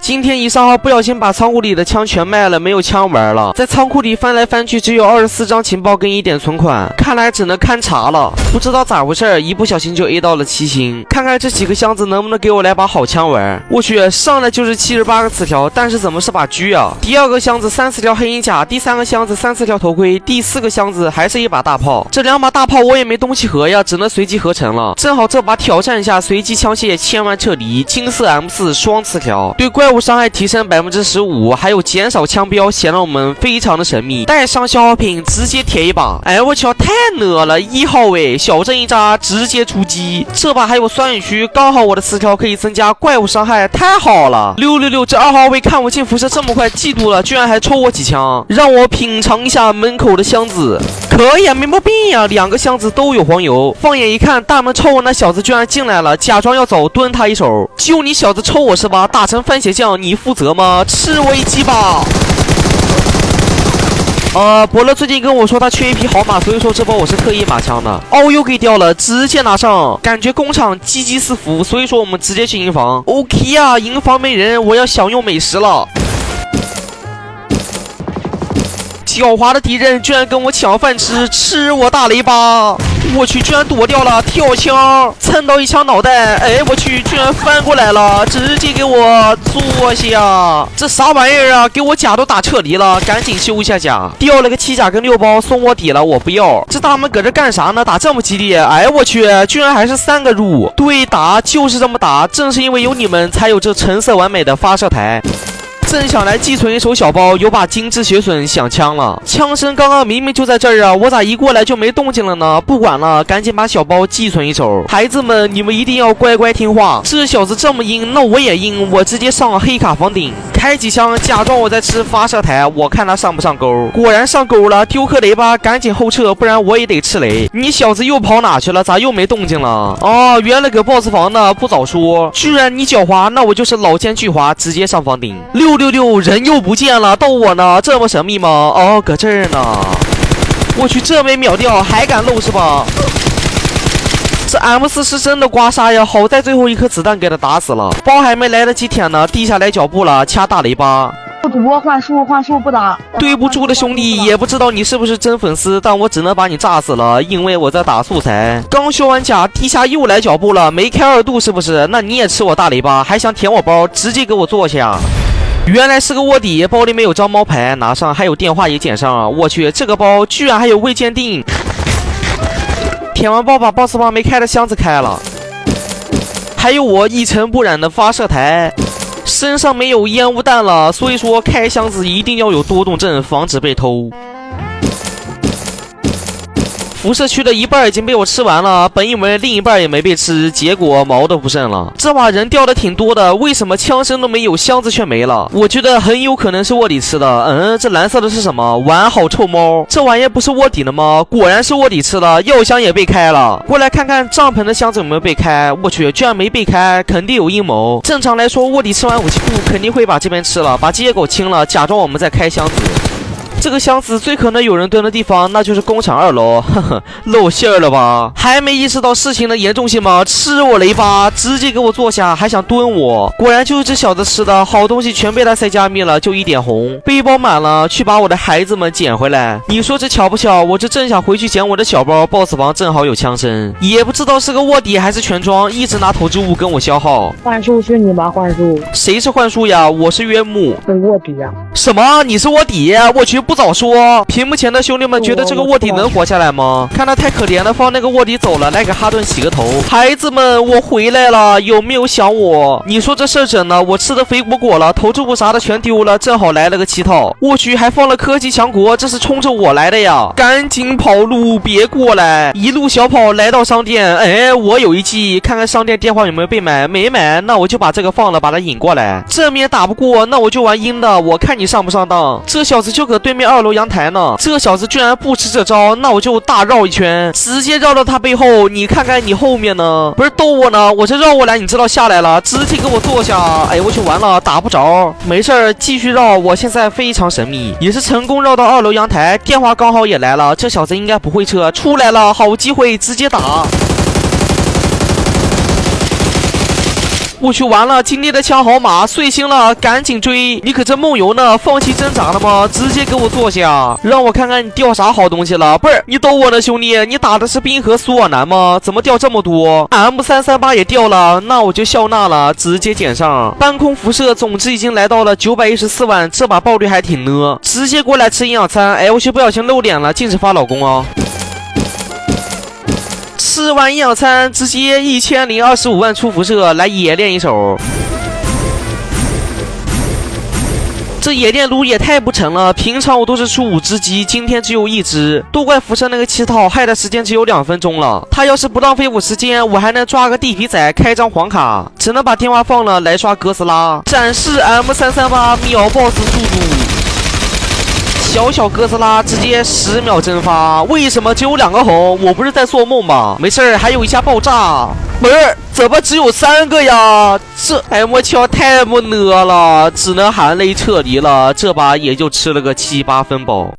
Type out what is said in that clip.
今天一上号不小心把仓库里的枪全卖了，没有枪玩了。在仓库里翻来翻去，只有24张情报跟1点存款，看来只能勘察了。不知道咋回事，一不小心就 A 到了7星。看看这几个箱子能不能给我来把好枪玩。我去，上来就是78个词条，但是怎么是把狙啊？第2个箱子34条黑鹰甲，第3个箱子34条头盔，第4个箱子还是一把大炮。这2把大炮我也没东西合呀，只能随机合成了。正好这把挑战一下随机枪械，千万撤离。金色 M4双词条，对怪物伤害提升15%，还有减少枪标，显得我们非常的神秘。带上消耗品直接贴一把。哎，我操，太ner了！1号位小镇一扎，直接出击。这把还有酸雨区，刚好我的词条可以增加怪物伤害，太好了！666，这2号位看我进辐射这么快，嫉妒了，居然还抽我几枪，让我品尝一下门口的箱子。可以啊，没毛病呀，2个箱子都有黄油。放眼一看，大门抽我那小子居然进来了，假装要走，蹲他一手。就你小子抽我是吧？打成番茄酱，你负责吗？吃我一击吧！伯乐最近跟我说他缺一匹好马，所以说这波我是特意马枪的。哦，又给掉了，直接拿上，感觉工厂积极四伏，所以说我们直接去营房。OK 啊，营房没人，我要享用美食了。狡猾的敌人居然跟我抢饭吃，吃我大雷巴！我去，居然躲掉了，跳枪蹭到一枪脑袋，哎，我去，居然翻过来了，直接给我坐下！这啥玩意儿啊？给我甲都打撤离了，赶紧修一下甲。掉了个7甲跟6包，送我底了，我不要。这他们搁这干啥呢？打这么激烈，哎，我去，居然还是3个入。对，打就是这么打，正是因为有你们，才有这成色完美的发射台。正想来寄存一手小包，有把精致血损响枪了。枪声刚刚明明就在这儿啊，我咋一过来就没动静了呢？不管了，赶紧把小包寄存一手。孩子们，你们一定要乖乖听话。这小子这么阴，那我也阴，我直接上黑卡房顶，开几枪，假装我在吃发射台，我看他上不上钩。果然上钩了，丢颗雷吧，赶紧后撤，不然我也得吃雷。你小子又跑哪去了？咋又没动静了？哦，原来搁 boss 房呢，不早说。居然你狡猾，那我就是老奸巨猾，直接上房顶。666，人又不见了，逗我呢？这么神秘吗？哦，搁这儿呢。我去，这没秒掉，还敢漏是吧？这 M4是真的刮痧呀，好在最后一颗子弹给他打死了。包还没来得及舔呢，地下来脚步了，掐大雷巴。主播换术不打。对不住了兄弟，也不知道你是不是真粉丝，但我只能把你炸死了，因为我在打素材。刚修完甲，地下又来脚步了，没开2度是不是？那你也吃我大雷巴，还想舔我包，直接给我坐下。原来是个卧底，包里没有招猫牌，拿上，还有电话也捡上。我去，这个包居然还有未鉴定。舔完包把 boss 房没开的箱子开了，还有我一尘不染的发射台。身上没有烟雾弹了，所以说开箱子一定要有多动症，防止被偷。辐射区的一半已经被我吃完了，本以为另一半也没被吃，结果毛都不剩了。这把人掉的挺多的，为什么枪声都没有，箱子却没了？我觉得很有可能是卧底吃的。这蓝色的是什么？完好臭猫，这玩意不是卧底的吗？果然是卧底吃了，药箱也被开了。过来看看帐篷的箱子有没有被开。我去，居然没被开，肯定有阴谋。正常来说，卧底吃完武器库肯定会把这边吃了，把街狗清了，假装我们在开箱子。这个箱子最可能有人蹲的地方，那就是工厂2楼。呵呵，露馅了吧？还没意识到事情的严重性吗？吃我雷巴，直接给我坐下，还想蹲我。果然就是这小子吃的，好东西全被他塞加密了，就1点红。背包满了，去把我的孩子们捡回来。你说这巧不巧？我这正想回去捡我的小包 ，boss 房正好有枪声，也不知道是个卧底还是全装，一直拿投掷物跟我消耗。幻术是你吗？幻术？谁是幻术呀？我是岳木。是卧底呀？什么？你是卧底？我去！不早说！屏幕前的兄弟们觉得这个卧底能活下来吗？看他太可怜了，放那个卧底走了，来给哈顿洗个头。孩子们，我回来了，有没有想我？你说这事儿整呢？我吃的肥果果了，投掷物啥的全丢了，正好来了个7套。我去，还放了科技强国，这是冲着我来的呀！赶紧跑路，别过来！一路小跑来到商店，哎，我有一计，看看商店电话有没有被买，没买，那我就把这个放了，把他引过来。正面打不过，那我就玩阴的，我看你上不上当。这小子就搁对面2楼阳台呢，这小子居然不吃这招，那我就大绕一圈，直接绕到他背后。你看看你后面呢，不是逗我呢？我这绕过来，你知道下来了，直接给我坐下。哎，我去，完了，打不着，没事儿，继续绕。我现在非常神秘，也是成功绕到2楼阳台，电话刚好也来了。这小子应该不会撤，出来了，好机会，直接打。我去，完了，今天的枪好马，睡醒了赶紧追！你可真梦游呢，放弃挣扎了吗？直接给我坐下，让我看看你掉啥好东西了。不是你逗我呢，兄弟，你打的是冰河索尔南吗？怎么掉这么多 ？M338也掉了，那我就笑纳了，直接捡上。半空辐射总值已经来到了914万，这把爆率还挺呢。直接过来吃营养餐，哎，我去，不小心露脸了，禁止发老公啊！吃完营养餐，直接1025万出辐射，来野练一手。这野电撸也太不成了，平常我都是出5只鸡，今天只有1只，都怪辐射那个乞讨，害的时间只有2分钟了。他要是不浪费我时间，我还能抓个地皮仔开张黄卡，只能把电话放了来刷哥斯拉，展示 M338秒 boss 速度。小哥斯拉直接10秒蒸发，为什么只有2个红？我不是在做梦吧？没事儿，还有一下爆炸。不是，怎么只有3个呀？这M枪太不呢了，只能含泪撤离了。这把也就吃了个7、8分饱。